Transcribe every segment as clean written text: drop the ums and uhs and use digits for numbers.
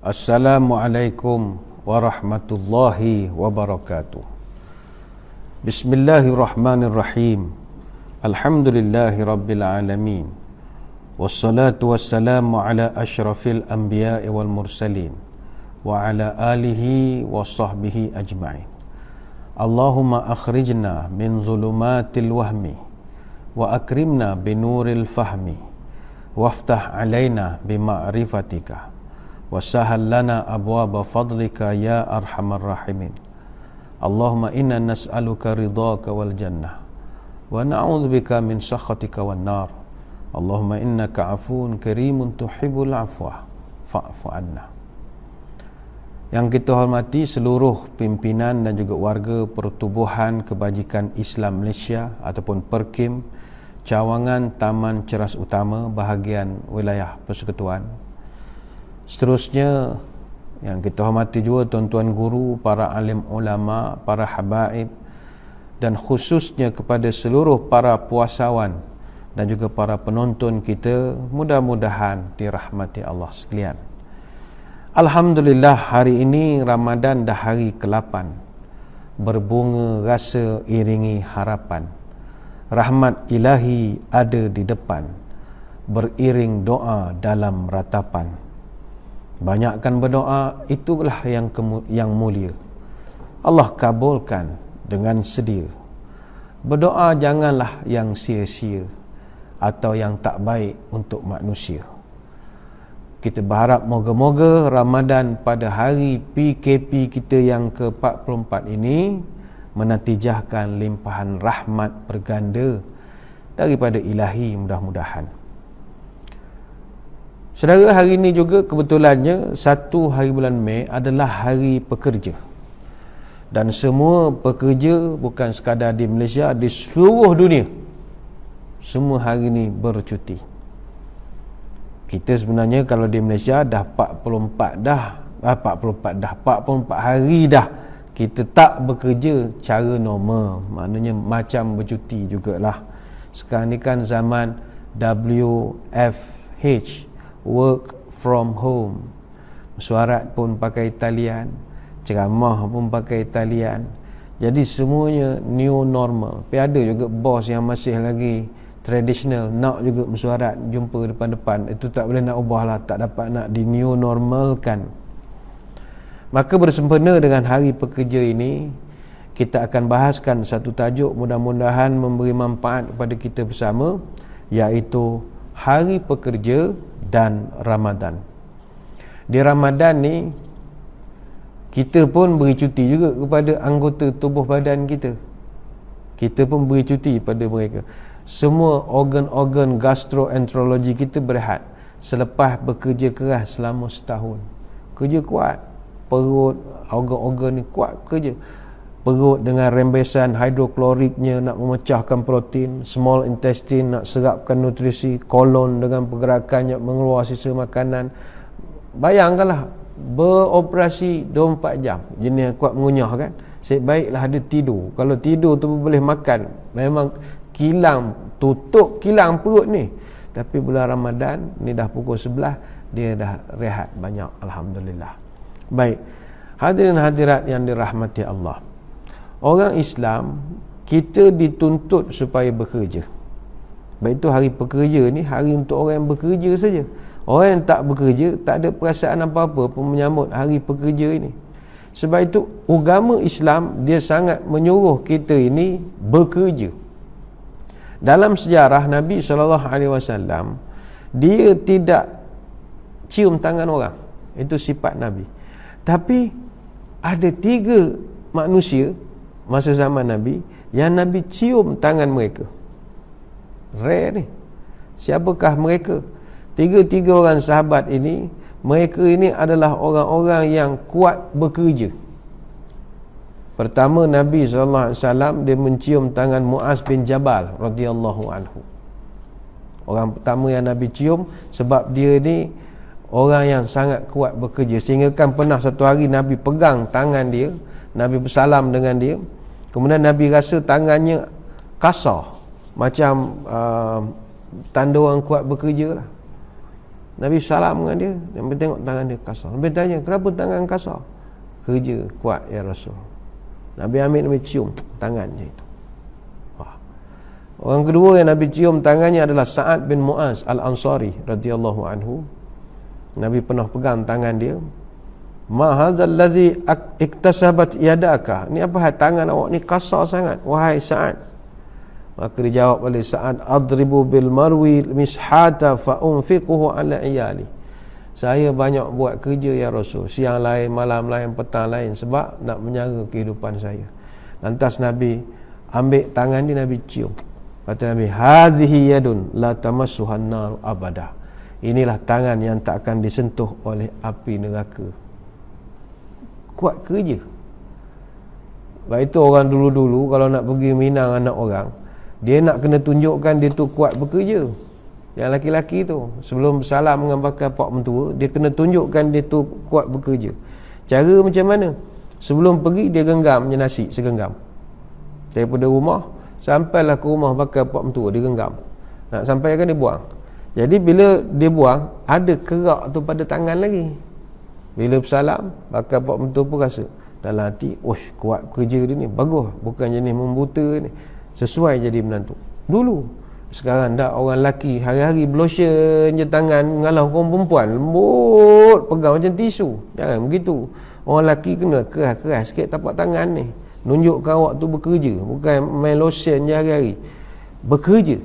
Assalamualaikum warahmatullahi wabarakatuh. Bismillahirrahmanirrahim. Alhamdulillahi rabbil alamin. Wassalatu wassalamu ala asyrafil anbiya'i wal mursalin wa ala alihi wa sahbihi ajma'in. Allahumma akhrijna min zulumatil wahmi wa akrimna binuril fahmi waftah alaina bima'rifatika wasahal lana abwaba fadlika ya arhamar rahimin. Allahumma inna nas'aluka ridhaka wal jannah wa na'udzubika min sakhatika wan nar. Allahumma innaka afuwun karimun tuhibbul afwa fa'fu anna. Yang kita hormati seluruh pimpinan dan juga warga Pertubuhan Kebajikan Islam Malaysia ataupun Perkim Cawangan Taman Ceras Utama bahagian wilayah Persekutuan. Seterusnya yang kita hormati juga tuan-tuan guru, para alim ulama, para habaib dan khususnya kepada seluruh para puasawan dan juga para penonton kita, mudah-mudahan dirahmati Allah sekalian. Alhamdulillah, hari ini Ramadan dah hari ke-8. Berbunga rasa iringi harapan. Rahmat ilahi ada di depan. Beriring doa dalam ratapan. Banyakkan berdoa, itulah yang mulia. Allah kabulkan dengan sedia. Berdoa janganlah yang sia-sia atau yang tak baik untuk manusia. Kita berharap moga-moga Ramadan pada hari PKP kita yang ke-44 ini menatijahkan limpahan rahmat berganda daripada ilahi, mudah-mudahan. Saudara, hari ini juga kebetulannya 1 hari bulan Mei adalah hari pekerja. Dan semua pekerja bukan sekadar di Malaysia, di seluruh dunia, semua hari ini bercuti. Kita sebenarnya kalau di Malaysia dah 44 hari dah kita tak bekerja cara normal, maknanya macam bercuti jugalah. Sekarang ni kan zaman WFH, work from home. Mesyuarat pun pakai talian, ceramah pun pakai talian. Jadi semuanya new normal. Tapi ada juga bos yang masih lagi traditional, nak juga mesyuarat jumpa depan-depan. Itu tak boleh nak ubah lah, tak dapat nak di new normalkan. Maka bersempena dengan hari pekerja ini, kita akan bahaskan satu tajuk mudah-mudahan memberi manfaat kepada kita bersama, iaitu Hari Pekerja dan Ramadan. Di Ramadan ni kita pun beri cuti juga kepada anggota tubuh badan kita. Kita pun beri cuti pada mereka. Semua organ-organ gastroenterologi kita berehat selepas bekerja keras selama setahun. Kerja kuat, perut, organ-organ ni kuat kerja. Perut dengan rembesan hidrokloriknya nak memecahkan protein, small intestine nak serapkan nutrisi, kolon dengan pergerakannya mengeluar sisa makanan. Bayangkanlah beroperasi 24 jam. Jenis yang kuat mengunyah kan. Sebaiklah ada tidur. Kalau tidur tu boleh makan. Memang kilang, tutup kilang perut ni. Tapi bulan Ramadan ni dah pukul 11, dia dah rehat banyak, alhamdulillah. Baik. Hadirin hadirat yang dirahmati Allah. Orang Islam, kita dituntut supaya bekerja. Baik itu hari pekerja ni, hari untuk orang yang bekerja saja. Orang yang tak bekerja, tak ada perasaan apa-apa pun menyambut hari pekerja ini. Sebab itu, agama Islam, dia sangat menyuruh kita ini bekerja. Dalam sejarah, Nabi SAW, dia tidak cium tangan orang. Itu sifat Nabi. Tapi, ada 3 manusia masa zaman Nabi yang Nabi cium tangan mereka. Rare ni. Siapakah mereka? 3 orang sahabat ini, mereka ini adalah orang-orang yang kuat bekerja. Pertama, Nabi SAW dia mencium tangan Muaz bin Jabal radhiyallahu anhu. Orang pertama yang Nabi cium, sebab dia ni orang yang sangat kuat bekerja, sehingga kan pernah satu hari Nabi pegang tangan dia, Nabi bersalam dengan dia. Kemudian Nabi rasa tangannya kasar, macam tanda orang kuat bekerja lah. Nabi salam dengan dia, Nabi tengok tangan dia kasar. Nabi tanya, kenapa tangan kasar? Kerja kuat ya Rasul. Nabi ambil, Nabi cium tangannya itu. Orang kedua yang Nabi cium tangannya adalah Sa'ad bin Mu'az Al-Ansari radhiyallahu anhu. Nabi pernah pegang tangan dia. Ma hadzal ladzi iktasabat yadaka. Ni apa hal tangan awak ni kasar sangat wahai Sa'ad? Maka dijawab oleh Sa'ad, adribu bil marwi mishata fa unfiquhu ala iyali. Saya banyak buat kerja ya Rasul, siang lain, malam lain, petang lain, sebab nak menjaga kehidupan saya. Lantas Nabi ambil tangan dia, Nabi cium. Kata Nabi, hadhihi yadun la tamassuhan nar abada. Inilah tangan yang tak akan disentuh oleh api neraka. Kuat kerja. Sebab itu orang dulu-dulu kalau nak pergi minang anak orang, dia nak kena tunjukkan dia tu kuat bekerja. Yang laki-laki tu sebelum salam dengan bakal pak mentua, dia kena tunjukkan dia tu kuat bekerja. Cara macam mana? Sebelum pergi dia genggam je nasi segenggam. Daripada rumah sampailah ke rumah bakal pak mentua, dia genggam. Nak sampai kan dia buang. Jadi bila dia buang, ada kerak tu pada tangan lagi. Bila bersalam, bakal pak mentua pun rasa dalam hati, "Oish, kuat kerja dia ni, bagus. Bukan jenis membuta ni. Sesuai jadi menantu." Dulu. Sekarang dah orang lelaki hari-hari blotion je tangan, ngalah orang perempuan lembut, pegang macam tisu. Jangan begitu. Orang lelaki kena keras-keras sikit tapak tangan ni. Nunjukkan awak tu bekerja, bukan main lotion je hari-hari. Bekerja.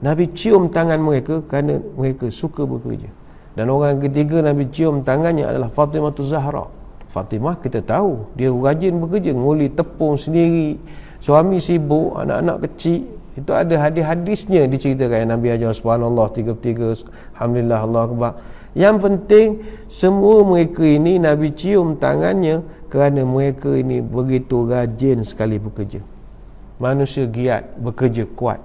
Nabi cium tangan mereka kerana mereka suka bekerja. Dan orang ketiga Nabi cium tangannya adalah Fatimah Zahra. Fatimah kita tahu dia rajin bekerja, nguli tepung sendiri, suami sibuk, anak-anak kecil. Itu ada hadis-hadisnya diceritakan. Nabi ajar subhanallah 33, alhamdulillah, Allah akbar. Yang penting semua mereka ini Nabi cium tangannya kerana mereka ini begitu rajin sekali bekerja. Manusia giat, bekerja kuat,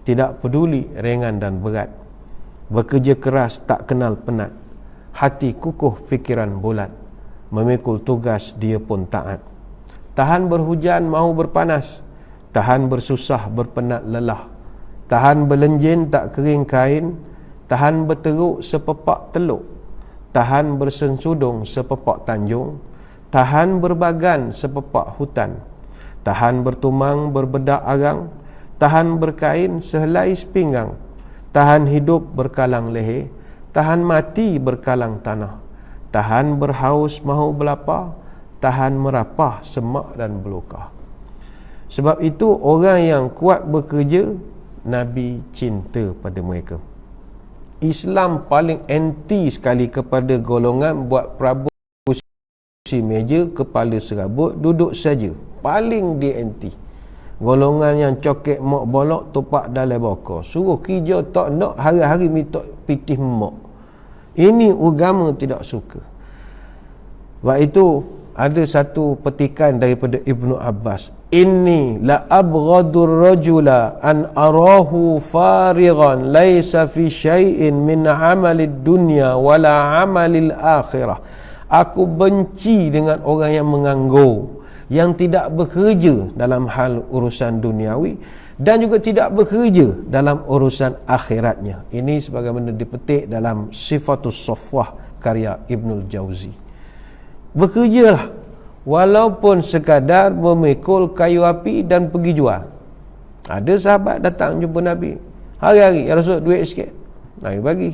tidak peduli ringan dan berat. Bekerja keras, tak kenal penat. Hati kukuh, fikiran bulat. Memikul tugas, dia pun taat. Tahan berhujan, mahu berpanas. Tahan bersusah, berpenat lelah. Tahan berlenjin, tak kering kain. Tahan berteruk, sepepak teluk. Tahan bersensudung, sepepak tanjung. Tahan berbagan, sepepak hutan. Tahan bertumang, berbedak arang. Tahan berkain, sehelai sepinggang. Tahan hidup, berkalang leher. Tahan mati, berkalang tanah. Tahan berhaus, mahu berlapar. Tahan merapah, semak dan belukah. Sebab itu orang yang kuat bekerja, Nabi cinta pada mereka. Islam paling anti sekali kepada golongan buat Prabu kursi meja, kepala serabut, duduk saja. Paling dia anti. Golongan yang cokek mak bolok, topak dalai bokor. Suruh kerja tak nak, hari-hari minta pitih mak. Ini agama tidak suka. Sebab itu ada satu petikan daripada Ibnu Abbas, inni la abghadur rajula an arahu farighan laisa fi syai'in min amalid dunya wala amalil akhirah. Aku benci dengan orang yang menganggur, yang tidak bekerja dalam hal urusan duniawi dan juga tidak bekerja dalam urusan akhiratnya. Ini sebagaimana dipetik dalam Sifatus Safwah karya Ibnul Jauzi. Bekerjalah walaupun sekadar memikul kayu api dan pergi jual. Ada sahabat datang jumpa Nabi, hari-hari, ya Rasul, duit sikit. Nabi bagi.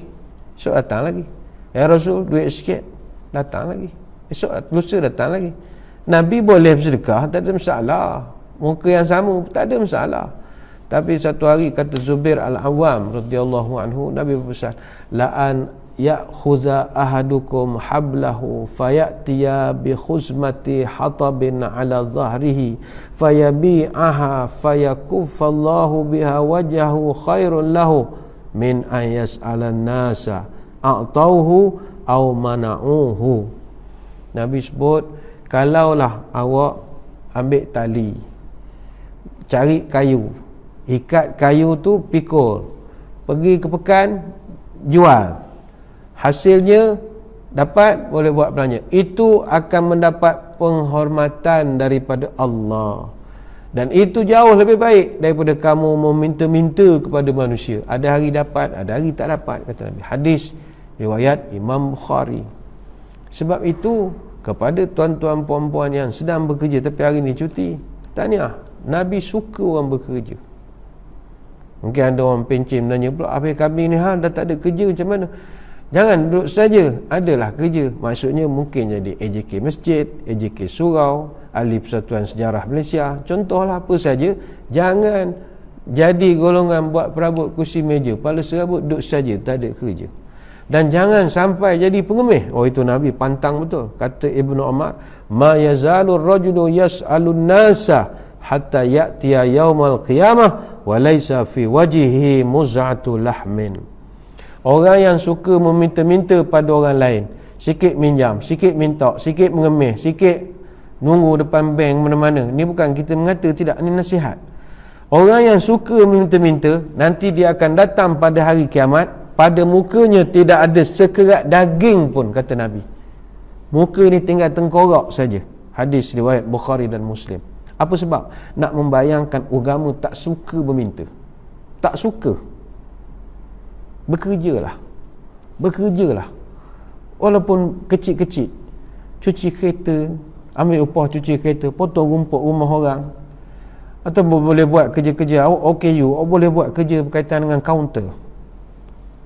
Esok datang lagi, ya Rasul, duit sikit. Datang lagi. Esok lusa datang lagi. Nabi boleh bersedekah, tak ada masalah. Muka yang sama tak ada masalah. Tapi satu hari kata Zubair Al-Awwam radhiyallahu anhu, Nabi berpesan, la'an ya'khudha ahadukum hablahu fayatiya bi khuzmati hatabin ala zahrihi fayabi'aha fayakuffallahu biha wajahu khairun lahu min an yas'alan nasa a'tauhu aw mana'uhu. Nabi sebut, kalaulah awak ambil tali, cari kayu, ikat kayu tu, pikul, pergi ke pekan, jual, hasilnya dapat, boleh buat belanja, itu akan mendapat penghormatan daripada Allah, dan itu jauh lebih baik daripada kamu meminta-minta kepada manusia. Ada hari dapat, ada hari tak dapat, kata Nabi. Hadis riwayat Imam Bukhari. Sebab itu kepada tuan-tuan puan-puan yang sedang bekerja tapi hari ni cuti, tahniah, Nabi suka orang bekerja. Mungkin ada orang pencin menanya pula, apa kami ni dah tak ada kerja macam mana? Jangan duduk saja, adalah kerja. Maksudnya mungkin jadi AJK Masjid, AJK Surau, Ahli Persatuan Sejarah Malaysia, contohlah apa saja. Jangan jadi golongan buat perabot kursi meja, kepala serabut, duduk saja, tak ada kerja. Dan jangan sampai jadi pengemih. Oh, itu Nabi pantang betul. Kata Ibnu Umar, ma yazalur rajulu yas'alun nasa hatta ya'tiya yaumal qiyamah wa laysa fi wajhihi muz'atu lahmin. Orang yang suka meminta-minta pada orang lain, sikit minjam, sikit minta, sikit mengemih, sikit nunggu depan bank mana-mana. Ni bukan kita mengata tidak, ini nasihat. Orang yang suka meminta-minta, nanti dia akan datang pada hari kiamat, pada mukanya tidak ada sekerat daging pun, kata Nabi. Muka ni tinggal tengkorak saja. Hadis riwayat Bukhari dan Muslim. Apa sebab? Nak membayangkan agama tak suka meminta. Tak suka. Bekerjalah. Walaupun kecil-kecil. Cuci kereta, ambil upah cuci kereta, potong rumput rumah orang. Atau boleh buat kerja-kerja OKU, boleh buat kerja berkaitan dengan kaunter.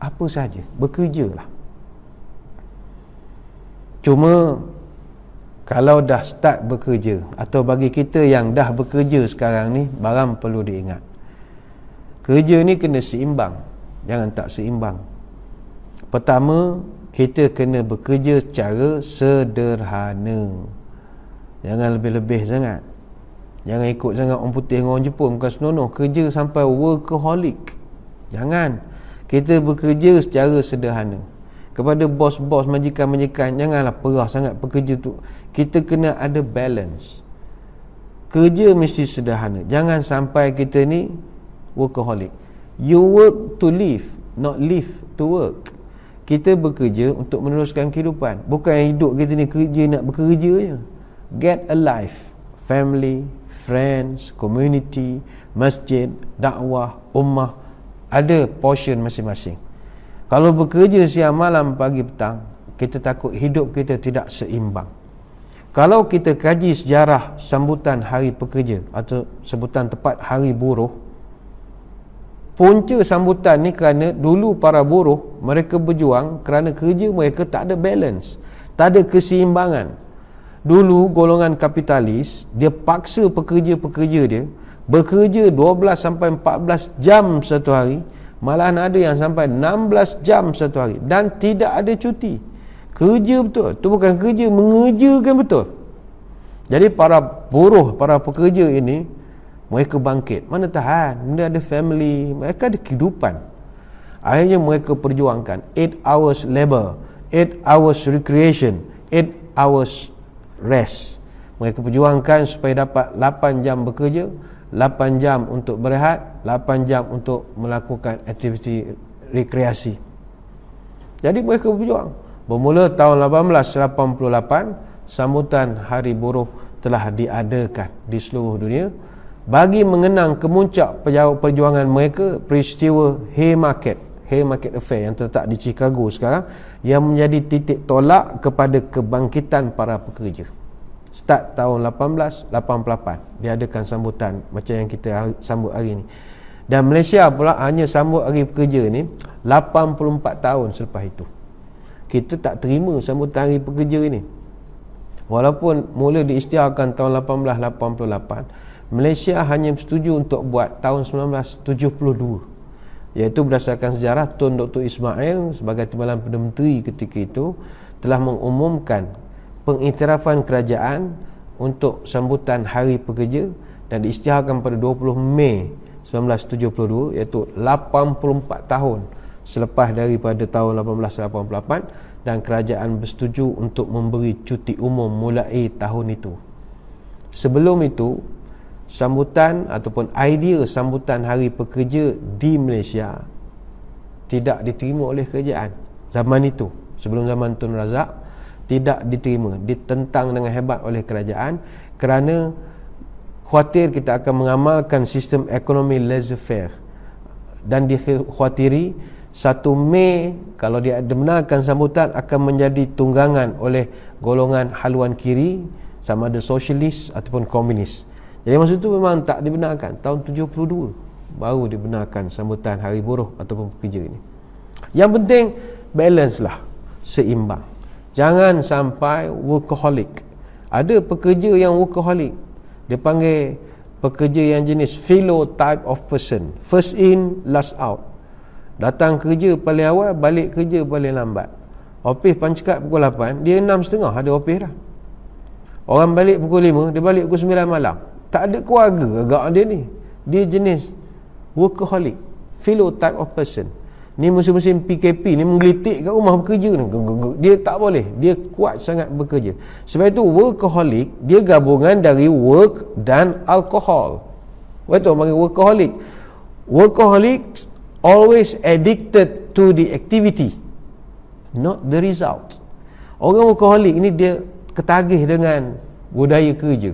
Apa saja, bekerjalah. Cuma kalau dah start bekerja, atau bagi kita yang dah bekerja sekarang ni, barang perlu diingat. Kerja ni kena seimbang. Jangan tak seimbang. Pertama, kita kena bekerja secara sederhana. Jangan lebih-lebih sangat. Jangan ikut sangat orang putih dengan orang Jepun, bukan senonoh. Kerja sampai workaholic. Jangan. Kita bekerja secara sederhana. Kepada bos-bos, majikan-majikan, janganlah perah sangat pekerja tu. Kita kena ada balance. Kerja mesti sederhana. Jangan sampai kita ni workaholic. You work to live, not live to work. Kita bekerja untuk meneruskan kehidupan. Bukan hidup kita ni kerja nak bekerja je. Get a life. Family, friends, community, masjid, dakwah, ummah. Ada portion masing-masing. Kalau bekerja siang malam pagi petang, kita takut hidup kita tidak seimbang. Kalau kita kaji sejarah sambutan hari pekerja atau sebutan tepat hari buruh, punca sambutan ni kerana dulu para buruh mereka berjuang kerana kerja mereka tak ada balance, tak ada keseimbangan. Dulu golongan kapitalis dia paksa pekerja-pekerja dia bekerja 12 sampai 14 jam satu hari, malahan ada yang sampai 16 jam satu hari, dan tidak ada cuti. Kerja betul, tu bukan kerja, mengerjakan betul. Jadi para buruh, para pekerja ini, mereka bangkit. Mana tahan, mereka ada family, mereka ada kehidupan. Akhirnya mereka perjuangkan 8 hours labor, 8 hours recreation, 8 hours rest. Mereka perjuangkan supaya dapat 8 jam bekerja, 8 jam untuk berehat, 8 jam untuk melakukan aktiviti rekreasi. Jadi mereka berjuang. Bermula tahun 1888, sambutan Hari Buruh telah diadakan di seluruh dunia bagi mengenang kemuncak perjuangan mereka, peristiwa Haymarket Affair yang terletak di Chicago sekarang, yang menjadi titik tolak kepada kebangkitan para pekerja. Start tahun 1888 diadakan sambutan macam yang kita sambut hari ni. Dan Malaysia pula hanya sambut hari pekerja ni 84 tahun selepas itu. Kita tak terima sambutan hari pekerja ini. Walaupun mula diisytiharkan tahun 1888, Malaysia hanya setuju untuk buat tahun 1972, iaitu berdasarkan sejarah Tun Dr. Ismail sebagai Timbalan Perdana Menteri ketika itu telah mengumumkan pengiktirafan kerajaan untuk sambutan Hari Pekerja dan diisytiharkan pada 20 Mei 1972, iaitu 84 tahun selepas daripada tahun 1888, dan kerajaan bersetuju untuk memberi cuti umum mulai tahun itu. Sebelum itu, sambutan ataupun idea sambutan Hari Pekerja di Malaysia tidak diterima oleh kerajaan zaman itu. Sebelum zaman Tun Razak, tidak diterima, ditentang dengan hebat oleh kerajaan kerana khawatir kita akan mengamalkan sistem ekonomi laissez-faire, dan dikhawatiri 1 Mei kalau dia benarkan sambutan akan menjadi tunggangan oleh golongan haluan kiri, sama ada sosialis ataupun komunis. Jadi masa itu memang tak dibenarkan. Tahun 72 baru dibenarkan sambutan Hari Buruh ataupun pekerja ini. Yang penting balance lah, seimbang. Jangan sampai workaholic. Ada pekerja yang workaholic, dia panggil pekerja yang jenis philo type of person, first in last out. Datang kerja paling awal, balik kerja paling lambat. Office panckat pukul 8, dia 6.30 ada office dah. Orang balik pukul 5, dia balik pukul 9 malam. Tak ada keluarga agak dia ni. Dia jenis workaholic, philo type of person. Ni musim-musim PKP ni menggelitik kat rumah bekerja ni. Dia tak boleh, dia kuat sangat bekerja. Sebab itu workaholic dia gabungan dari work dan alkohol. Betul panggil workaholic. Workaholic always addicted to the activity, not the result. Orang workaholic ni dia ketagih dengan budaya kerja.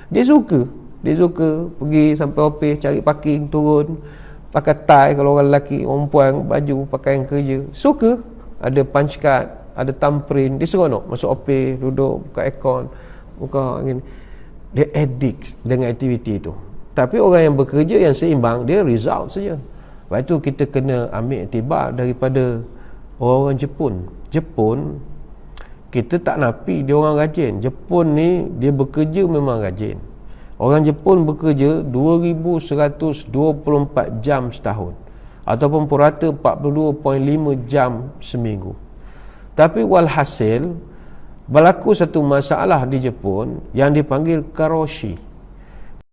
Dia suka pergi sampai office, cari parking, turun, pakai tie kalau orang lelaki, orang perempuan baju pakaian kerja. Suka ada punch card, ada thumbprint, dia seronok masuk office, duduk buka aircon, buka angin. Dia addict dengan aktiviti itu. Tapi orang yang bekerja yang seimbang, dia result saja. Sebab itu kita kena ambil iktibar daripada orang-orang Jepun, kita tak nafi dia orang rajin. Jepun ni dia bekerja memang rajin. Orang Jepun bekerja 2124 jam setahun, ataupun purata 42.5 jam seminggu. Tapi walhasil berlaku satu masalah di Jepun yang dipanggil karoshi.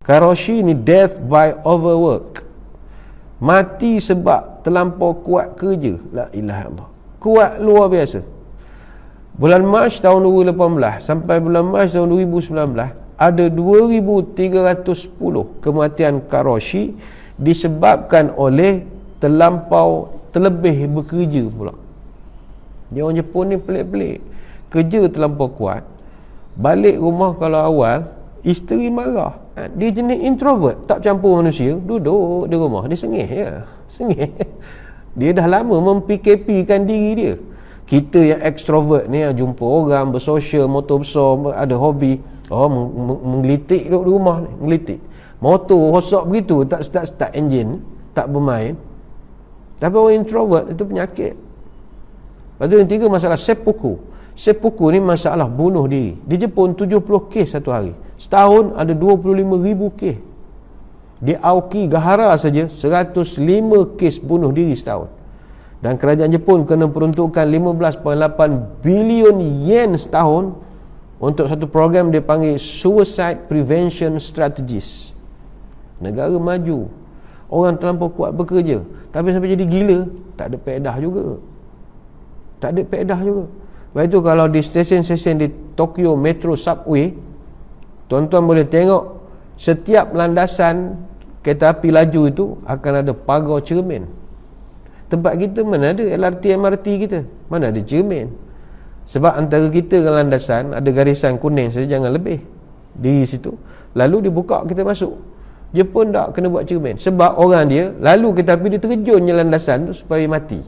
Karoshi ni death by overwork. Mati sebab terlampau kuat kerja. La ilaha illallah. Kuat luar biasa. Bulan Mac tahun 2018 sampai bulan Mac tahun 2019 ada 2,310 kematian karoshi disebabkan oleh terlebih bekerja pula. Dia orang Jepun ni pelik-pelik. Kerja terlampau kuat. Balik rumah kalau awal, isteri marah. Dia jenis introvert, tak campur manusia, duduk di rumah, dia sengih je. Sengih. Dia dah lama mem-PKP-kan diri dia. Kita yang extrovert ni, jumpa orang, bersosial, motor besar, ada hobi. Menggelitik duduk di rumah ni, menggelitik. Motor rosak begitu, tak start engine, tak bermain. Tapi orang introvert itu penyakit. Lepas tu yang tiga, masalah seppuku. Seppuku ni masalah bunuh diri. Di Jepun 70 kes satu hari. Setahun ada 25,000 kes. Di Aokigahara saja 105 kes bunuh diri setahun. Dan kerajaan Jepun kena peruntukkan 15.8 bilion yen setahun untuk satu program dia panggil Suicide Prevention Strategies. Negara maju, orang terlampau kuat bekerja, tapi sampai jadi gila, tak ada faedah juga. Tak ada faedah juga. Sebab itu kalau di stesen-stesen di Tokyo Metro Subway, tuan-tuan boleh tengok setiap landasan kereta api laju itu akan ada pagar cermin. Tempat kita mana ada LRT MRT kita, mana ada cermin. Sebab antara kita dengan landasan ada garisan kuning saja, jangan lebih di situ. Lalu dibuka, kita masuk. Jepun tak kena buat cermin. Sebab orang dia lalu kereta api dia terjun je landasan tu supaya mati.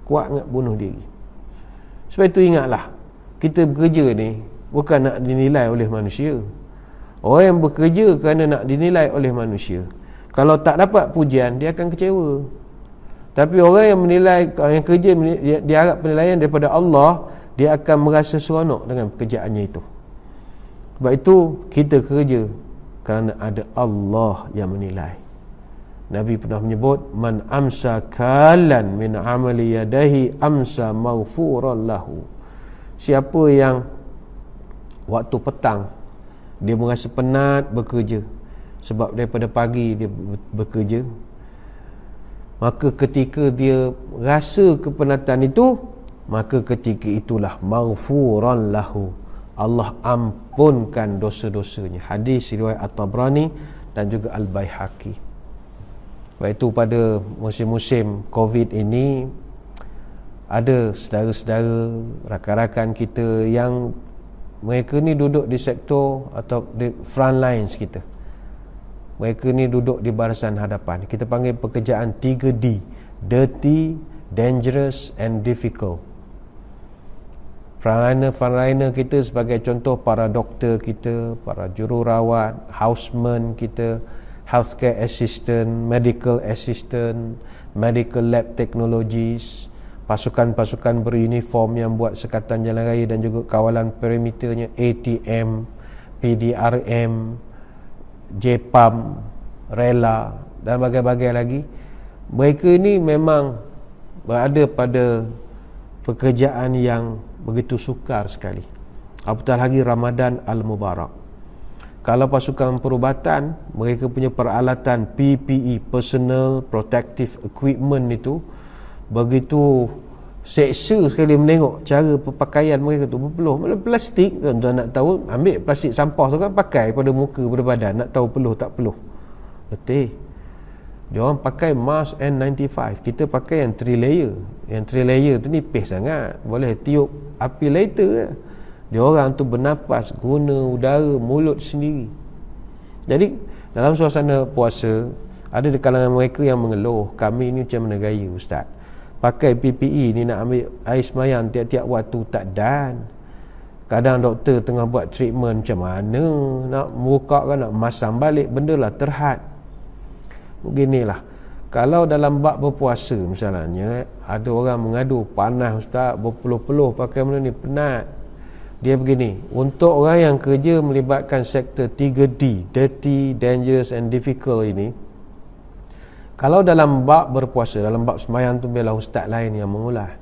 Kuat nak bunuh diri. Sebab itu ingatlah, kita bekerja ni bukan nak dinilai oleh manusia. Orang yang bekerja kerana nak dinilai oleh manusia, kalau tak dapat pujian, dia akan kecewa. Tapi orang yang menilai, yang kerja, dia harap penilaian daripada Allah, dia akan merasa seronok dengan pekerjaannya itu. Sebab itu kita kerja kerana ada Allah yang menilai. Nabi pernah menyebut, man amsa kalan min amali yadahi amsa maghfuran lahu. Siapa yang waktu petang dia merasa penat bekerja, sebab daripada pagi dia bekerja, maka ketika dia rasa kepenatan itu, maka ketika itulah maghfuran lahu, Allah ampunkan dosa-dosanya. Hadis riwayat At-Tabrani dan juga Al-Baihaqi. Sebab itu pada musim-musim Covid ini, ada saudara-saudara, rakan-rakan kita yang mereka ni duduk di sektor atau di front lines kita. Mereka ni duduk di barisan hadapan. Kita panggil pekerjaan 3D. Dirty, dangerous and difficult. Frontliner kita sebagai contoh, para doktor kita, para jururawat, houseman kita, healthcare assistant, medical assistant, medical lab technologies, pasukan-pasukan beruniform yang buat sekatan jalan raya dan juga kawalan perimeternya, ATM, PDRM, JPAM, rela dan bagai-bagai lagi. Mereka ini memang berada pada pekerjaan yang begitu sukar sekali, apatah lagi Ramadan Al-Mubarak. Kalau pasukan perubatan, mereka punya peralatan PPE, Personal Protective Equipment, itu begitu seksa sekali menengok cara perpakaian mereka tu berpeluh. Plastik, tuan-tuan nak tahu, ambil plastik sampah tu kan pakai pada muka, pada badan, nak tahu peluh tak peluh. Letih. Dia orang pakai mask N95, kita pakai yang 3 layer. Yang 3 layer tu nipis sangat, boleh tiup api lighter. Dia orang tu bernafas guna udara mulut sendiri. Jadi dalam suasana puasa, ada di kalangan mereka yang mengeluh, kami ni macam mana gaya ustaz, pakai PPE ni nak ambil air semayang tiap-tiap waktu tak dan. Kadang doktor tengah buat treatment, macam mana nak buka kan, nak masang balik, benda lah terhad. Beginilah, kalau dalam bab berpuasa misalnya, ada orang mengadu, panas ustaz, berpeluh-peluh pakai benda ni, penat. Dia begini, untuk orang yang kerja melibatkan sektor 3D, dirty, dangerous and difficult ini, kalau dalam bab berpuasa, dalam bab sembahyang tu biarlah ustaz lain yang mengulas.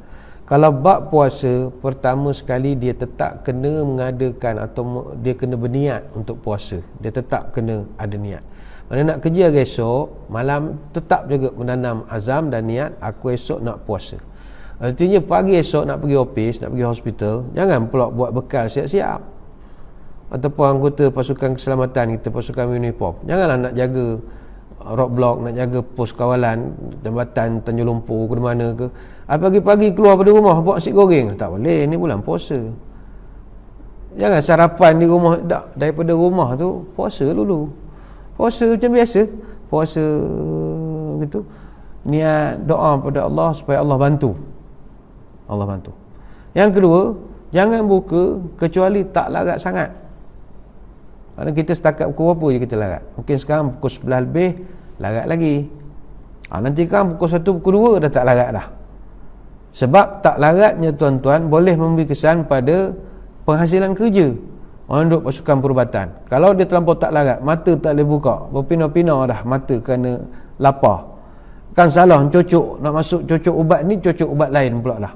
Kalau bab puasa, pertama sekali dia tetap kena mengadakan, atau dia kena berniat untuk puasa. Dia tetap kena ada niat. Mana nak kerja esok, malam tetap juga menanam azam dan niat, aku esok nak puasa. Artinya pagi esok nak pergi office, nak pergi hospital, jangan pula buat bekal siap-siap. Ataupun anggota pasukan keselamatan kita, pasukan uniform, janganlah nak jaga roadblock, nak jaga pos kawalan jambatan Tanjung Lumpur ke mana ke, pagi-pagi keluar pada rumah buat nasi goreng. Tak boleh, ni bulan puasa. Jangan sarapan di rumah, daripada rumah tu puasa dulu. Puasa macam biasa, puasa gitu, niat doa pada Allah supaya Allah bantu. Allah bantu. Yang kedua, jangan buka kecuali tak larat sangat. Kerana kita setakat pukul berapa je kita larat. Mungkin sekarang pukul 11 lebih, larat lagi. Nanti kan pukul 1, pukul 2 dah tak larat dah. Sebab tak laratnya tuan-tuan boleh memberi kesan pada penghasilan kerja orang duduk pasukan perubatan. Kalau dia terlampau tak larat, mata tak boleh buka, berpinau-pinau dah mata kerana lapar, kan salah cocok, nak masuk cocok ubat ni, cocok ubat lain pula lah.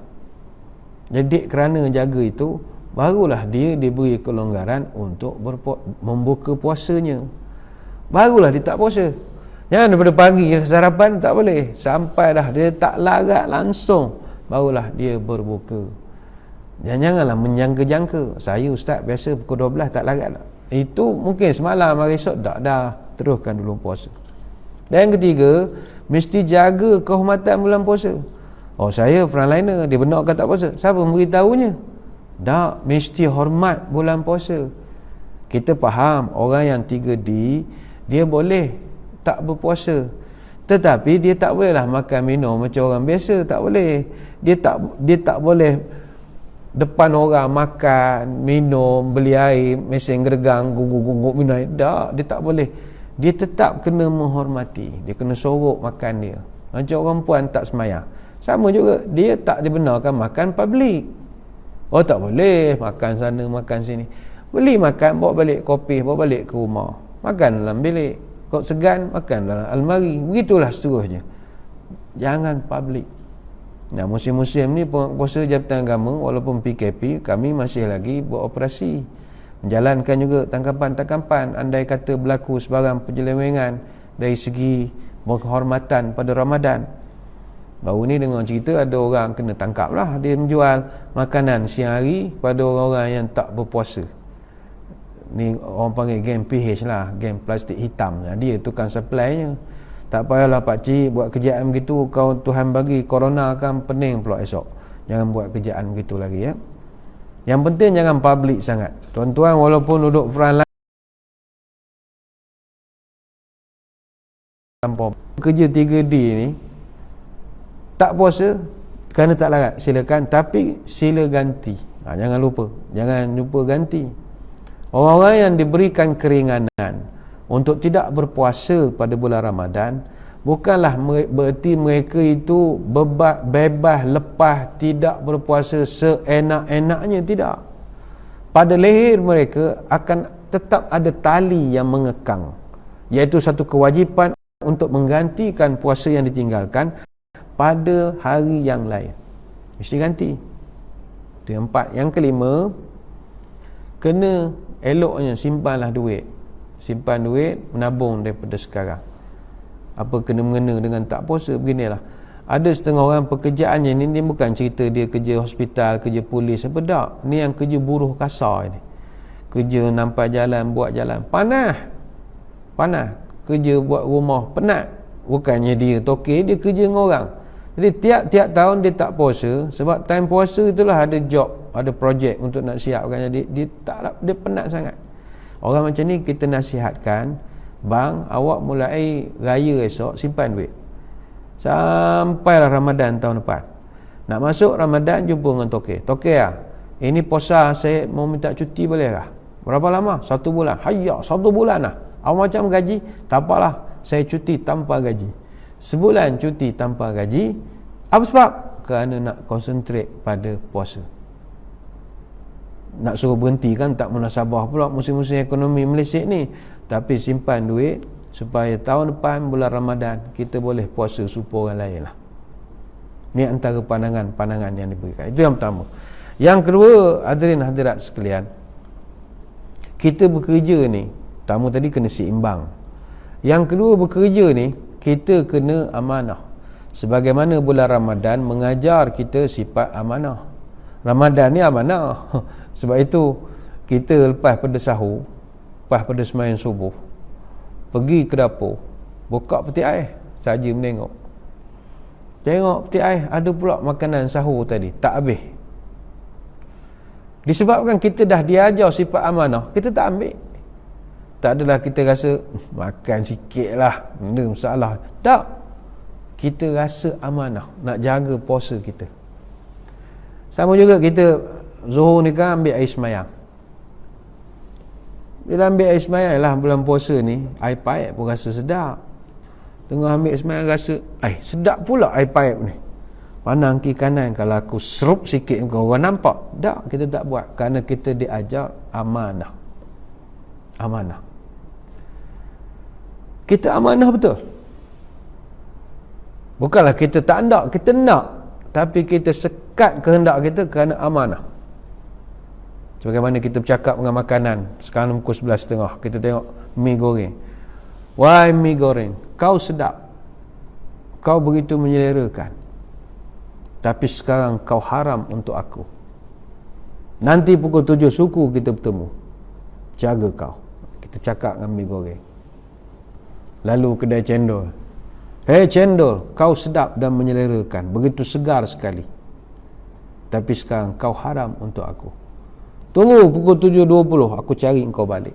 Jadi kerana jaga itu, barulah dia diberi kelonggaran untuk membuka puasanya. Barulah dia tak puasa. Jangan daripada pagi sarapan tak boleh, sampai dah dia tak larat langsung, barulah dia berbuka. Janganlah menjangka-jangka, saya ustaz biasa pukul 12 tak larat tak. Itu mungkin semalam, hari esok dah teruskan dulu puasa. Dan yang ketiga, mesti jaga kehormatan bulan puasa. Oh, saya frontliner, dia benar ke tak puasa? Siapa memberitahunya? Tak, mesti hormat bulan puasa. Kita faham orang yang 3D, dia boleh tak berpuasa, tetapi dia tak bolehlah makan minum macam orang biasa, tak boleh. Dia tak boleh depan orang makan, minum, beli air, mesin gergang, gungguk-gungguk minum air. Tak, dia tak boleh. Dia tetap kena menghormati. Dia kena sorok makan dia. Macam orang puan tak semayang, sama juga, dia tak dibenarkan makan public. Oh, tak boleh makan sana, makan sini. Beli makan, bawa balik kopi, bawa balik ke rumah. Makan dalam bilik. Kau segan, makan dalam almari. Begitulah seterusnya. Jangan public. Nah, musim-musim ni penguasa Jabatan Agama, walaupun PKP, kami masih lagi beroperasi, menjalankan juga tangkapan-tangkapan andai kata berlaku sebarang penyelewengan dari segi penghormatan pada Ramadan. Baru ni dengar cerita ada orang kena tangkap lah, dia menjual makanan siang hari pada orang-orang yang tak berpuasa. Ni orang panggil geng PH lah, geng plastik hitam. Dia tukang supply-nya. Tak payahlah pakcik buat kerjaan begitu, kau Tuhan bagi corona kan pening pula esok. Jangan buat kerjaan begitu lagi ya. Yang penting jangan public sangat. Tuan-tuan walaupun duduk front line kerja 3D ni, tak puasa, kerana tak larat, silakan, tapi sila ganti. Jangan lupa ganti. Orang-orang yang diberikan keringanan untuk tidak berpuasa pada bulan Ramadan, bukanlah bererti mereka itu bebas lepas tidak berpuasa seenak-enaknya, tidak. Pada leher mereka akan tetap ada tali yang mengekang, iaitu satu kewajipan untuk menggantikan puasa yang ditinggalkan pada hari yang lain. Mesti ganti. Itu yang 4. Yang kelima, kena eloknya simpanlah duit. Simpan duit, menabung daripada sekarang. Apa kena-mengena dengan tak puasa? Beginilah, ada setengah orang pekerjaannya ni, dia bukan cerita dia kerja hospital, kerja polis apa, tak. Ni yang kerja buruh kasar ni, kerja nampak jalan, buat jalan, panas, kerja buat rumah, penat. Bukannya dia tokek, dia kerja dengan orang. Jadi tiap-tiap tahun dia tak puasa, sebab time puasa itulah ada job, ada projek untuk nak siapkan. Jadi dia penat sangat. Orang macam ni kita nasihatkan, bang, awak mulai raya esok simpan duit sampailah Ramadan tahun depan. Nak masuk Ramadan, jumpa dengan tokek. Ini puasa saya mau minta cuti, boleh kah? Berapa lama? 1 bulan. Hayya, 1 bulan lah. Awak macam gaji? Tak apalah, saya cuti tanpa gaji. Sebulan cuti tanpa gaji. Apa sebab? Kerana nak konsentrate pada puasa. Nak suruh berhenti kan tak munasabah pula musim-musim ekonomi Malaysia ni. Tapi simpan duit supaya tahun depan bulan Ramadan kita boleh puasa supaya orang lain lah. Ni antara pandangan yang diberikan. Itu yang pertama. Yang kedua, hadirin hadirat sekalian, kita bekerja ni, tamu tadi kena seimbang. Yang kedua, bekerja ni kita kena amanah. Sebagaimana bulan Ramadan mengajar kita sifat amanah. Ramadan ni amanah. Sebab itu kita lepas pada sahur, lepas pada sembahyang subuh, pergi ke dapur, buka peti air, saja menengok. Tengok peti air, ada pula makanan sahur tadi, tak habis. Disebabkan kita dah diajar sifat amanah, kita tak ambil. Tak adalah kita rasa makan sikit lah, benda masalah. Tak. Kita rasa amanah, nak jaga puasa kita. Sama juga kita Zuhur ni kan ambil air semayang. Bila ambil air semayang lah bulan puasa ni, air paip pun rasa sedap. Tengah ambil semayang rasa, sedap pula air paip ni. Pandang kiri kanan, kalau aku serup sikit orang nampak. Tak, kita tak buat. Kerana kita diajar amanah. Amanah. Kita amanah betul. Bukanlah kita tak nak, kita nak. Tapi kita sekat kehendak kita kerana amanah. Sebagaimana kita bercakap dengan makanan, sekarang pukul 11.30, kita tengok mi goreng. Wahai mi goreng, kau sedap, kau begitu menyelerakan, tapi sekarang kau haram untuk aku. Nanti pukul 7 suku kita bertemu, jaga kau. Kita cakap dengan mi goreng. Lalu kedai cendol, hei cendol, kau sedap dan menyelerakan, begitu segar sekali, tapi sekarang kau haram untuk aku. Tunggu pukul 7.20, aku cari engkau balik.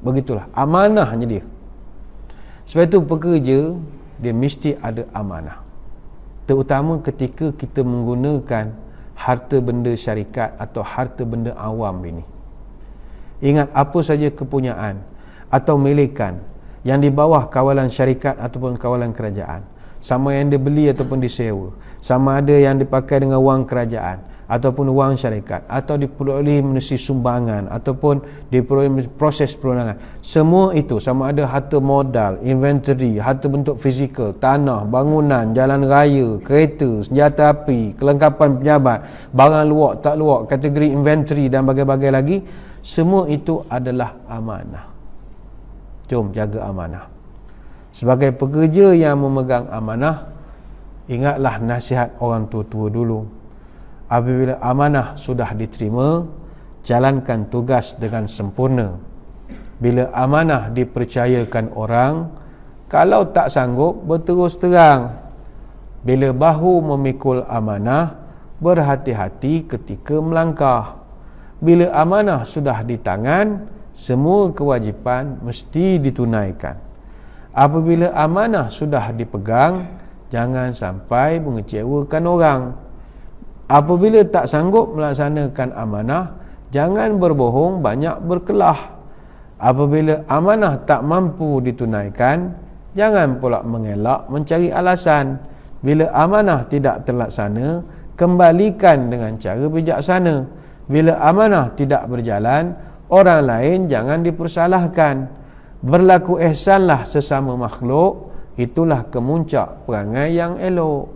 Begitulah amanahnya dia. Sebab itu pekerja, dia mesti ada amanah. Terutama ketika kita menggunakan harta benda syarikat atau harta benda awam ini. Ingat, apa saja kepunyaan atau milikan yang di bawah kawalan syarikat ataupun kawalan kerajaan, sama yang dibeli ataupun disewa, sama ada yang dipakai dengan wang kerajaan ataupun wang syarikat, atau diperoleh melalui sumbangan ataupun diperoleh proses perundangan, semua itu sama ada harta modal, inventory, harta bentuk fizikal, tanah, bangunan, jalan raya, kereta, senjata api, kelengkapan pejabat, barang luak tak luak, kategori inventory dan bagai-bagai lagi, semua itu adalah amanah. Jom jaga amanah. Sebagai pekerja yang memegang amanah, ingatlah nasihat orang tua-tua dulu. Apabila amanah sudah diterima, jalankan tugas dengan sempurna. Bila amanah dipercayakan orang, kalau tak sanggup, berterus terang. Bila bahu memikul amanah, berhati-hati ketika melangkah. Bila amanah sudah di tangan, semua kewajipan mesti ditunaikan. Apabila amanah sudah dipegang, jangan sampai mengecewakan orang. Apabila tak sanggup melaksanakan amanah, jangan berbohong, banyak berkelah. Apabila amanah tak mampu ditunaikan, jangan pula mengelak mencari alasan. Bila amanah tidak terlaksana, kembalikan dengan cara bijaksana. Bila amanah tidak berjalan, orang lain jangan dipersalahkan. Berlaku ihsanlah sesama makhluk, itulah kemuncak perangai yang elok.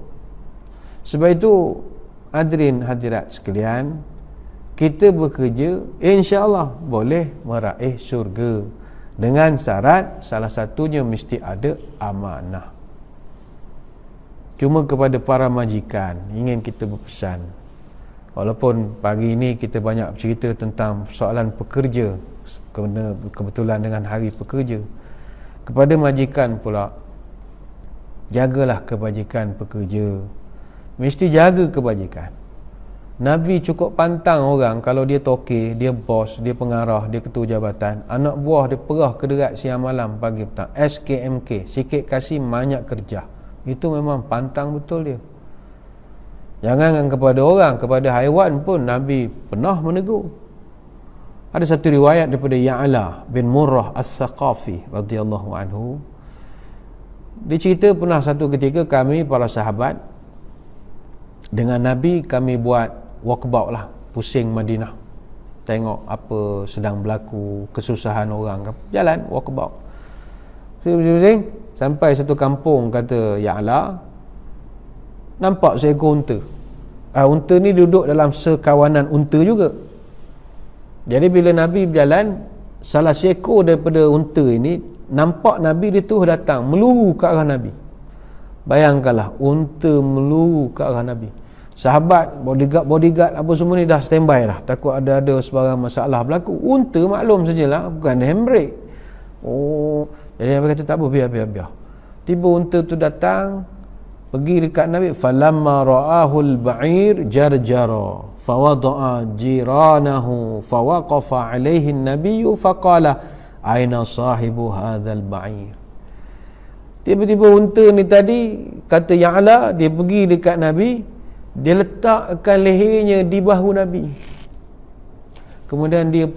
Sebab itu, hadirin hadirat sekalian, kita bekerja, insya-Allah boleh meraih syurga, dengan syarat salah satunya mesti ada amanah. Cuma kepada para majikan ingin kita berpesan, walaupun pagi ini kita banyak cerita tentang soalan pekerja, kebetulan dengan hari pekerja, kepada majikan pula, jagalah kebajikan pekerja, mesti jaga kebajikan. Nabi cukup pantang orang kalau dia tokey, dia bos, dia pengarah, dia ketua jabatan, anak buah dia perah kederat siang malam pagi petang, SKMK, sikit kasih banyak kerja. Itu memang pantang betul dia. Jangan kepada orang, kepada haiwan pun Nabi pernah menegur. Ada satu riwayat daripada Ya'la bin Murrah As-Saqafi radhiyallahu anhu. Dia cerita pernah satu ketika kami para sahabat dengan Nabi, kami buat walkabout lah, pusing Madinah, tengok apa sedang berlaku, kesusahan orang, jalan walkabout. Pusing-pusing sampai satu kampung, kata Ya'la, nampak seekor unta. Unta ni duduk dalam sekawanan unta juga. Jadi bila Nabi berjalan, salah seekor daripada unta ini nampak Nabi, dia tu datang meluru ke arah Nabi. Bayangkanlah, unta meluru ke arah Nabi. Sahabat, bodyguard apa semua ni dah standby dah, takut ada sebarang masalah berlaku. Unta maklum sajalah, bukan handbrake. Jadi Nabi kata tak apa, biar. Tiba unta tu datang, pergi dekat Nabi. Falamma ra'ahul ba'ir jarjara fawada'a jiranahu fawaqafa alaihi an-nabiyyu faqala aina sahibu hadzal ba'ir. Tiba-tiba unta ni tadi, kata Ya'la, dia pergi dekat Nabi, dia letakkan lehernya di bahu Nabi. Kemudian dia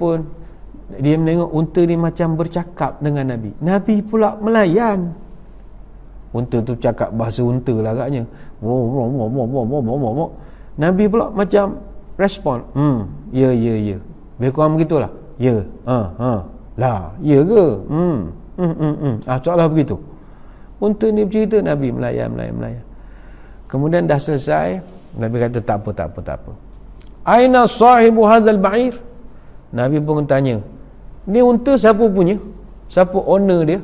menengok unta ni macam bercakap dengan Nabi. Nabi pula melayan. Unta tu cakap bahasa unta lah agaknya. Nabi pula macam respon. Ya. Lebih kurang begitulah. Ya. Lah, ya ke? Soalah begitu. Unta ni bercerita, Nabi melayan. Kemudian dah selesai, Nabi kata tak apa. Aina sahibu hadzal ba'ir? Nabi pun tanya, ni unta siapa punya? Siapa owner dia?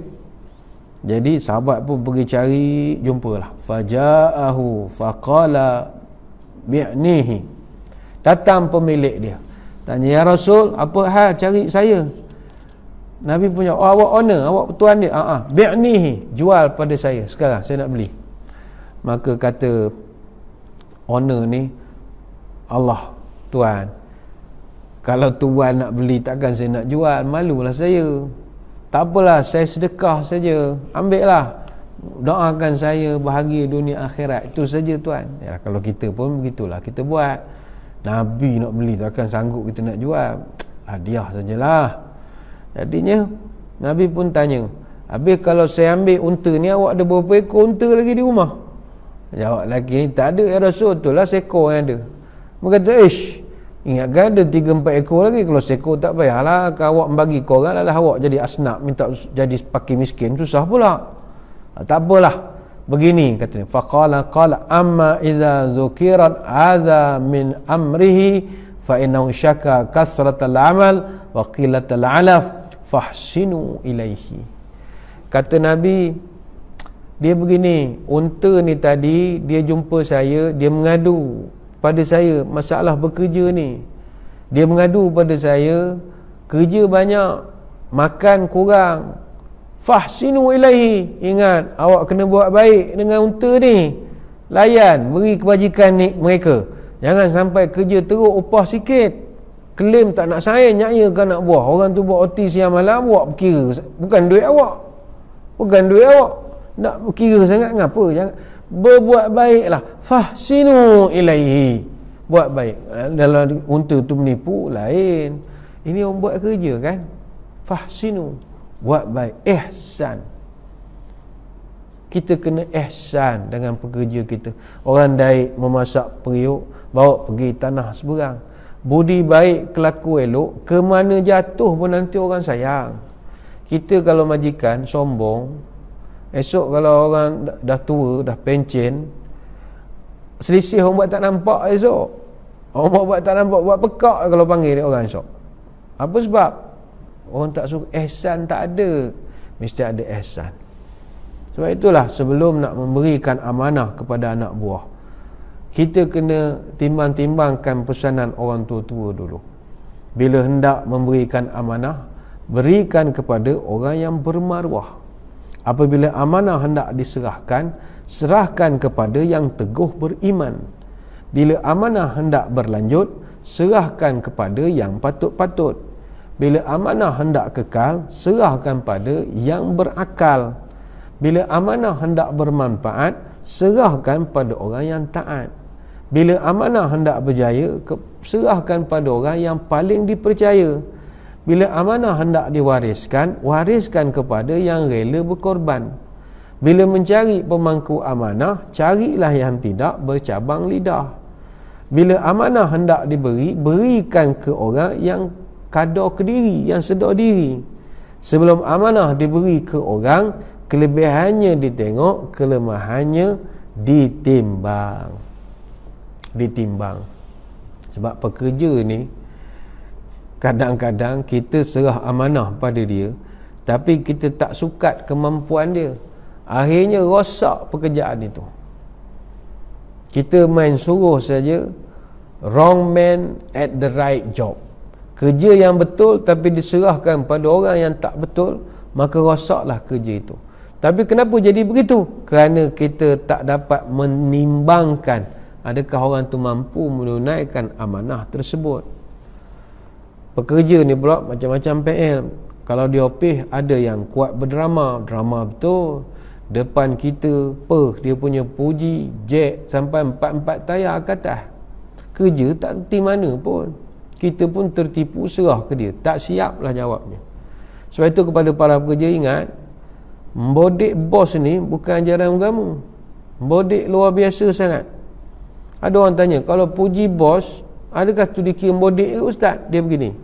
Jadi sahabat pun pergi cari, jumpalah. Faja'ahu faqala bi'nihi. Datang pemilik dia, tanya, ya Rasul, apa hal cari saya? Nabi punya, awak owner, awak tuan dia. Bi'nihi, jual pada saya sekarang, saya nak beli. Maka kata owner ni, Allah, tuan, kalau tuan nak beli takkan saya nak jual, malulah saya. Tak apalah, saya sedekah saja, ambil lah, doakan saya bahagia dunia akhirat, itu saja tuan. Ya, kalau kita pun begitulah kita buat. Nabi nak beli, takkan sanggup kita nak jual, hadiah sajalah. Jadinya Nabi pun tanya, habis kalau saya ambil unta ni, awak ada berapa ekor unta lagi di rumah? Jawab lelaki ni, tak ada ya Rasul, itulah seekor yang ada. Mereka kata, ingatkan ada 3-4 ekor lagi. Kalau seekor tak payahlah, kalau awak membagi korang lah, awak jadi asnaf, minta jadi pakir miskin, susah pula. Tak apalah, begini katanya, faqala amma idza zukirat hadza min amrihi fa innahu syaka kasratal amal wa qillatal alaf fahsinu ilaihi. Kata Nabi, dia begini, unta ni tadi dia jumpa saya, dia mengadu pada saya masalah bekerja ni. Dia mengadu pada saya, kerja banyak, makan kurang. Fahsinu ilaihi, ingat awak kena buat baik dengan unta ni, layan, beri kebajikan ni mereka. Jangan sampai kerja teruk, upah sikit, klaim tak nak sayang nyaya ke anak buah. Orang tu buat OT siang malam, awak berkira bukan duit awak, nak berkira sangat ngapa? Jangan, berbuat baiklah. Fahsinu ilaihi, buat baik. Dalam unta tu menipu lain, ini orang buat kerja kan. Fahsinu, buat baik, ihsan. Kita kena ihsan dengan pekerja kita. Orang daik memasak periuk, bawa pergi tanah seberang. Budi baik, kelaku elok, ke mana jatuh pun nanti orang sayang. Kita kalau majikan sombong, esok kalau orang dah tua, dah pencen, selisih orang buat tak nampak esok. Orang buat tak nampak, buat pekak kalau panggil dia orang esok. Apa sebab? Orang tak suka, ihsan tak ada. Mesti ada ihsan. Sebab itulah sebelum nak memberikan amanah kepada anak buah, kita kena timbang-timbangkan pesanan orang tua-tua dulu. Bila hendak memberikan amanah, berikan kepada orang yang bermaruah. Apabila amanah hendak diserahkan, serahkan kepada yang teguh beriman. Bila amanah hendak berlanjut, serahkan kepada yang patut-patut. Bila amanah hendak kekal, serahkan pada yang berakal. Bila amanah hendak bermanfaat, serahkan pada orang yang taat. Bila amanah hendak berjaya, serahkan pada orang yang paling dipercaya. Bila amanah hendak diwariskan, wariskan kepada yang rela berkorban. Bila mencari pemangku amanah, carilah yang tidak bercabang lidah. Bila amanah hendak diberi, berikan ke orang yang kadar ke diri, yang sedar diri. Sebelum amanah diberi ke orang, kelebihannya ditengok, kelemahannya ditimbang. Sebab pekerja ni kadang-kadang kita serah amanah pada dia, tapi kita tak sukat kemampuan dia, akhirnya rosak pekerjaan itu. Kita main suruh saja, wrong man at the right job. Kerja yang betul tapi diserahkan pada orang yang tak betul, maka rosaklah kerja itu. Tapi kenapa jadi begitu? Kerana kita tak dapat menimbangkan adakah orang tu mampu menunaikan amanah tersebut. Pekerja ni pula macam-macam PL. Kalau di office ada yang kuat berdrama, drama betul. Depan kita, dia punya puji, jack sampai 4 tayar ke atas. Kerja tak kerti mana pun. Kita pun tertipu, serah ke dia. Tak siaplah jawabnya. Sebab itu kepada para pekerja, ingat, bodek bos ni bukan ajaran agama. Bodek luar biasa sangat. Ada orang tanya, kalau puji bos, adakah tu dikira bodek ke ustaz? Dia begini,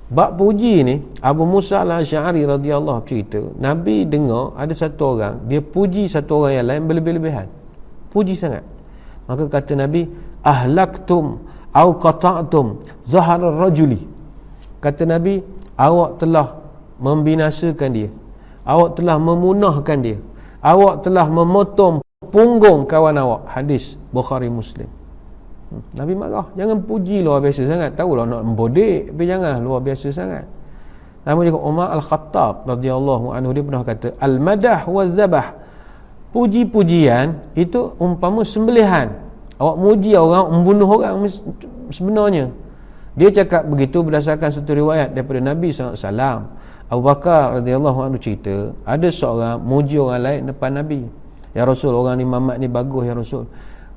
bab puji ni, Abu Musa al-Asy'ari radhiyallahu cerita, Nabi dengar ada satu orang, dia puji satu orang yang lain berlebih-lebihan. Puji sangat. Maka kata Nabi, ahlaktum au qata'tum zahar ar-rajuli. Kata Nabi, awak telah membinasakan dia, awak telah memunahkan dia, awak telah memotong punggung kawan awak. Hadis Bukhari Muslim. Nabi marah, jangan puji luar biasa sangat. Tahulah nak membodek, tapi janganlah luar biasa sangat. Nama juga Umar Al-Khattab radhiyallahu anhu, dia pernah kata, al-madah wa zabah, puji-pujian itu umpama sembelihan. Awak muji orang, membunuh orang sebenarnya. Dia cakap begitu berdasarkan satu riwayat daripada Nabi SAW. Abu Bakar radhiyallahu anhu cerita, ada seorang muji orang lain depan Nabi. Ya Rasul, orang ni mamat ni bagus ya Rasul.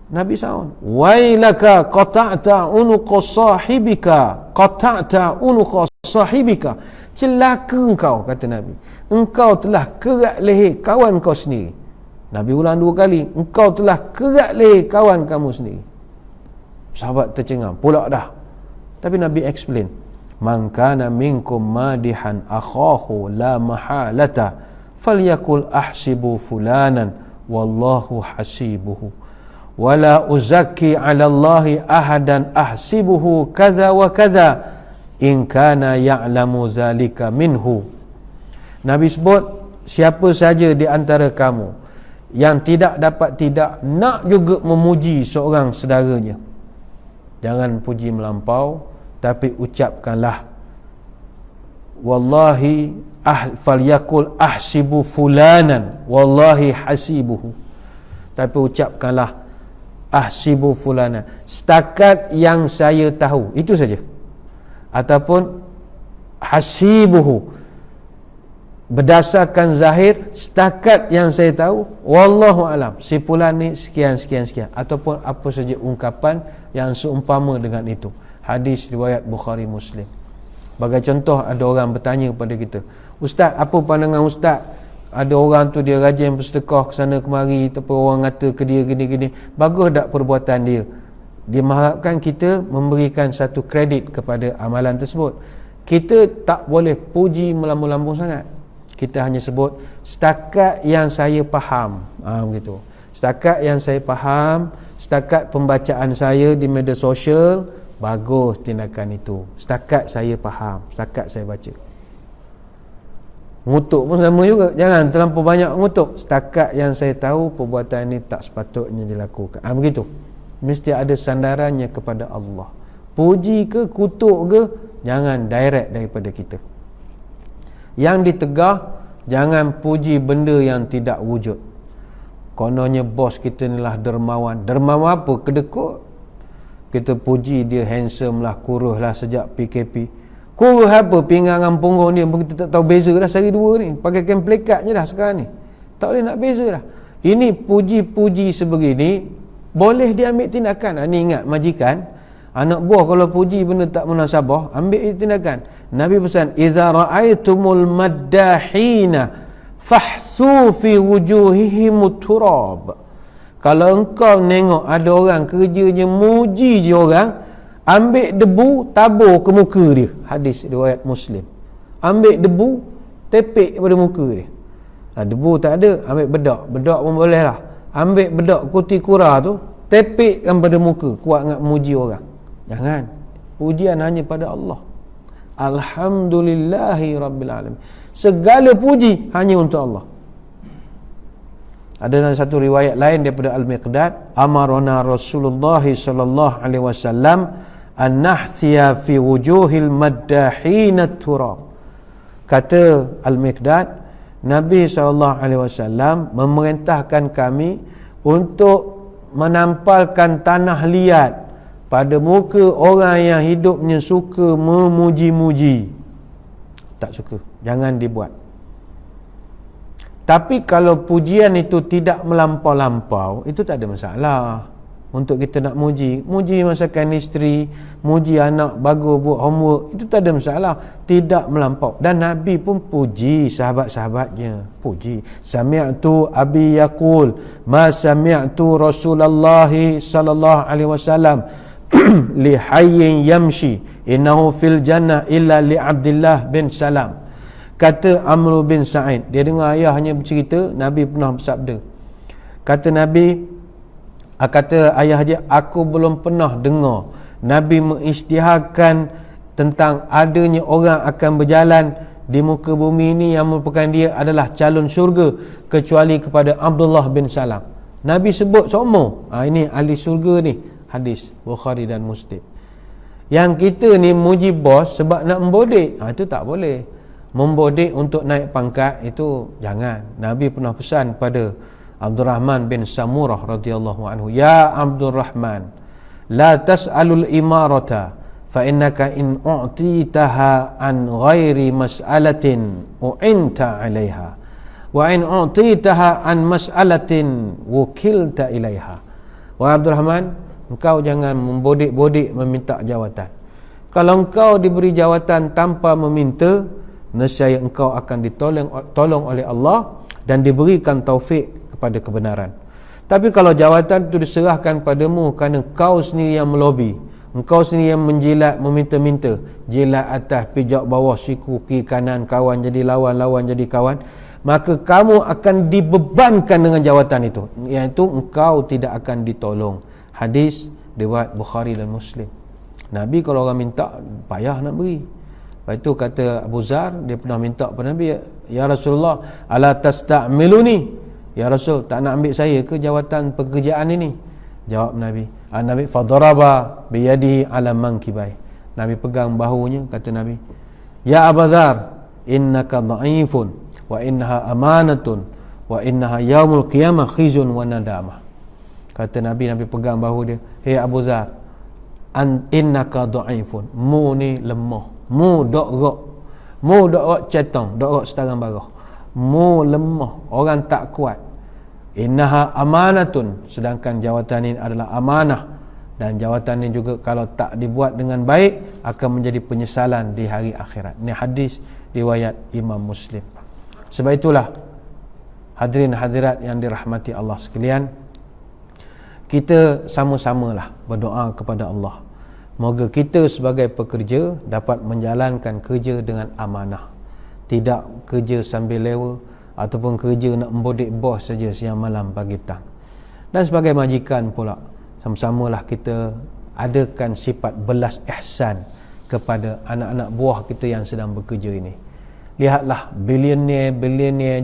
Nabi SAW, wailaka qata'ta unuqa sahibika, qata'ta unuqa sahibika. Celaka engkau, kata Nabi, engkau telah kerat leher kawan kau sendiri. Nabi ulang 2 kali, engkau telah kerat leher kawan kamu sendiri. Sahabat tercengang pula dah. Tapi Nabi explain, man kana minkum madihan akhahu la mahalata falyakul ahsibu fulanan wallahu hasibuhu wala uzakki 'ala Allahi ahadan ahsibuhu kaza wa kaza in kana ya'lamu zalika minhu. Nabi sebut, siapa saja di antara kamu yang tidak dapat tidak nak juga memuji seorang saudaranya, jangan puji melampau, tapi ucapkanlah wallahi falyakul ahsibu fulanan wallahi hasibuhu, tapi ucapkanlah ahsibu fulanan, setakat yang saya tahu, itu saja. Ataupun hasibuhu, berdasarkan zahir, setakat yang saya tahu, wallahu alam, simpulan ni sekian ataupun apa saja ungkapan yang seumpama dengan itu. Hadis riwayat Bukhari Muslim. Bagi contoh, ada orang bertanya kepada kita, Ustaz, apa pandangan Ustaz? Ada orang tu dia rajin bersedekah ke sana kemari, tapi orang kata ke dia gini-gini. Bagus tak perbuatan dia? Dia mengharapkan kita memberikan satu kredit kepada amalan tersebut. Kita tak boleh puji melambung-lambung sangat. Kita hanya sebut setakat yang saya faham. Begitu. Setakat yang saya faham, setakat pembacaan saya di media sosial, bagus tindakan itu. Setakat saya faham, setakat saya baca. Ngutuk pun sama juga. Jangan terlampau banyak ngutuk. Setakat yang saya tahu, perbuatan ini tak sepatutnya dilakukan. Begitu. Mesti ada sandarannya kepada Allah. Puji ke, kutuk ke, jangan direct daripada kita. Yang ditegah, jangan puji benda yang tidak wujud. Kononnya bos kita ni lah dermawan. Dermawan apa? Kedekut. Kita puji dia handsome lah, kurus lah sejak PKP. Kurus apa? Pinggang dengan punggung dia, kita tak tahu beza dah sehari dua ni. Pakai kain plekat je dah sekarang ni. Tak boleh nak beza dah. Ini puji-puji sebegini, boleh diambil tindakan. Ni ingat majikan, anak buah kalau puji benda tak munasabah, ambil tindakan. Nabi pesan, "Idza ra'aitumul maddahina fahsu fi wujuhihim turab." Kalau engkau nengok ada orang kerjanya muji je orang, ambil debu tabur ke muka dia. Hadis riwayat Muslim. Ambil debu tepek pada muka dia. Debu tak ada, ambil bedak. Bedak pun boleh lah. Ambil bedak kuti kura tu, tepekkan pada muka. Kuat nak muji orang. Jangan. Pujian hanya pada Allah. Alhamdulillahi Rabbil Alamin. Segala puji hanya untuk Allah. Ada dalam satu riwayat lain daripada Al-Miqdad, amarona Rasulullah sallallahu alaihi wasallam an nahsiya fi wujuhil maddahina turab. Kata Al-Miqdad, Nabi sallallahu alaihi wasallam memerintahkan kami untuk menampalkan tanah liat pada muka orang yang hidupnya suka memuji-muji. Tak suka, jangan dibuat. Tapi kalau pujian itu tidak melampau-lampau, itu tak ada masalah. Untuk kita nak muji masakan isteri, muji anak bagus buat homework, itu tak ada masalah. Tidak melampau. Dan Nabi pun puji sahabat-sahabatnya. Puji. Sami'tu abi yaqul ma sami'tu Rasulullah sallallahu alaihi wasallam li hayyin yamshi innahu fil jannah illa li Abdullah bin Salam. Kata Amr bin Sa'id, dia dengar ayahnya bercerita Nabi pernah bersabda. Kata ayah dia, aku belum pernah dengar Nabi mengisytiharkan tentang adanya orang akan berjalan di muka bumi ini yang merupakan dia adalah calon syurga kecuali kepada Abdullah bin Salam. Nabi sebut semua. Ini ahli syurga ni. Hadis Bukhari dan Muslim. Yang kita ni muji bos sebab nak membodek, itu tak boleh. Membodek untuk naik pangkat itu jangan. Nabi pernah pesan pada Abdurrahman bin Samurah radhiyallahu anhu, ya Abdurrahman, la tas'alul imarata fa innaka in u'titaha an ghairi mas'alatin u'inta 'alaiha wa in u'titaha an mas'alatin wukilta ilaiha. Wahai Abdurrahman, engkau jangan membodek-bodek meminta jawatan. Kalau engkau diberi jawatan tanpa meminta, nescaya engkau akan ditolong oleh Allah dan diberikan taufik kepada kebenaran. Tapi kalau jawatan itu diserahkan padamu kerana kau sendiri yang melobi, engkau sendiri yang menjilat, meminta-minta, jilat atas, pijak bawah, siku kiri kanan, kawan jadi lawan, lawan jadi kawan, maka kamu akan dibebankan dengan jawatan itu, iaitu engkau tidak akan ditolong. Hadis riwayat Bukhari dan Muslim. Nabi kalau orang minta, payah nak beri. Lepas itu kata Abu Zar, dia pernah minta kepada Nabi, ya Rasulullah, ala tasta'miluni, ya Rasul, tak nak ambil saya ke jawatan pekerjaan ini? Jawab Nabi, fadaraba biyadihi ala mankibai. Nabi pegang bahunya, kata Nabi, ya Abu Zar, innaka dha'ifun wa innaha amanatun wa innaha yaumul qiyamah khizun wa nadamah. Kata Nabi pegang bahu dia, hey Abu Zar, innaka dha'ifun, mu ni lemah, mu dok rok cetong, dok rok setarang barah. mu lemah, orang tak kuat. Innaha amanatun, sedangkan jawatan ini adalah amanah, dan jawatan ini juga kalau tak dibuat dengan baik akan menjadi penyesalan di hari akhirat. Ini hadis riwayat Imam Muslim. Sebab itulah hadirin hadirat yang dirahmati Allah sekalian, kita sama-samalah berdoa kepada Allah, moga kita sebagai pekerja dapat menjalankan kerja dengan amanah, tidak kerja sambil lewa ataupun kerja nak membodek bos saja siang malam pagi petang. Dan sebagai majikan pula, sama-samalah kita adakan sifat belas ihsan kepada anak-anak buah kita yang sedang bekerja ini. Lihatlah bilioner,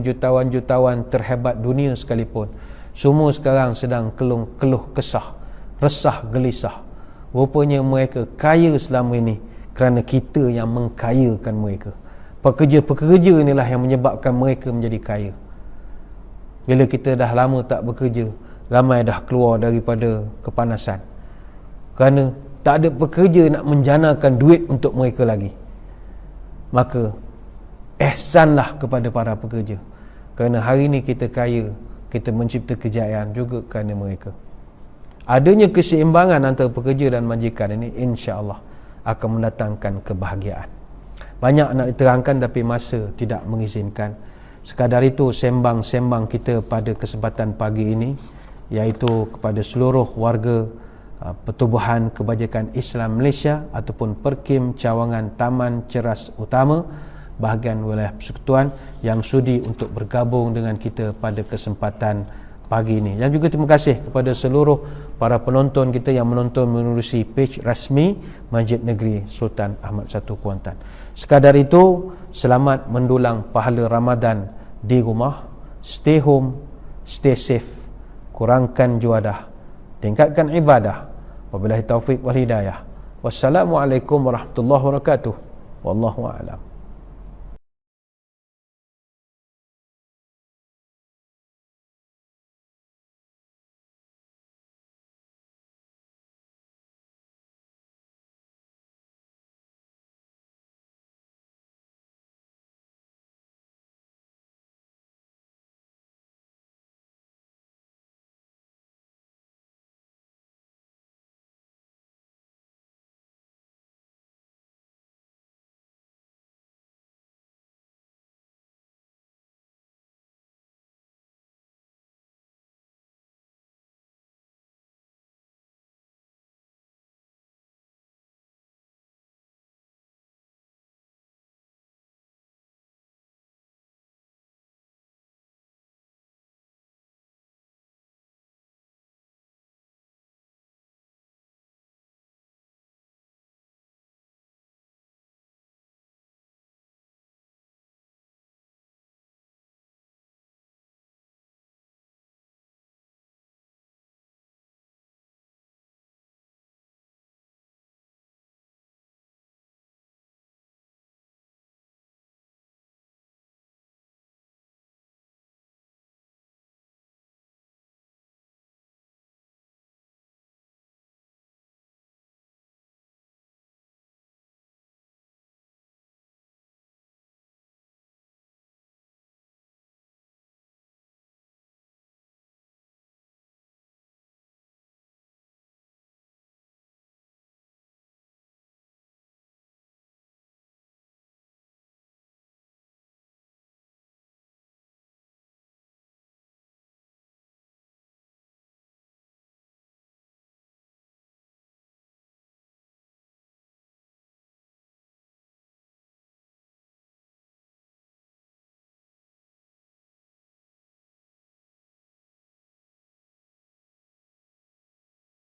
jutawan-jutawan terhebat dunia sekalipun, semua sekarang sedang keluh kesah, resah gelisah. Rupanya mereka kaya selama ini kerana kita yang mengkayakan mereka. Pekerja-pekerja inilah yang menyebabkan mereka menjadi kaya. Bila kita dah lama tak bekerja, ramai dah keluar daripada kepanasan kerana tak ada pekerja nak menjanakan duit untuk mereka lagi. Maka ihsanlah kepada para pekerja, kerana hari ini kita kaya, kita mencipta kejayaan juga kerana mereka. Adanya keseimbangan antara pekerja dan majikan ini insya-Allah akan mendatangkan kebahagiaan. Banyak nak diterangkan tapi masa tidak mengizinkan. Sekadar itu sembang-sembang kita pada kesempatan pagi ini, iaitu kepada seluruh warga Pertubuhan Kebajikan Islam Malaysia ataupun Perkim Cawangan Taman Ceras Utama bahagian wilayah persekutuan yang sudi untuk bergabung dengan kita pada kesempatan pagi ini. Dan juga terima kasih kepada seluruh para penonton kita yang menonton menerusi page rasmi Masjid Negeri Sultan Ahmad I Kuantan. Sekadar itu, selamat mendulang pahala Ramadan di rumah. Stay home, stay safe, kurangkan juadah, tingkatkan ibadah. Wabillahi taufiq wal hidayah. Wassalamualaikum warahmatullahi wabarakatuh. Wallahu a'lam.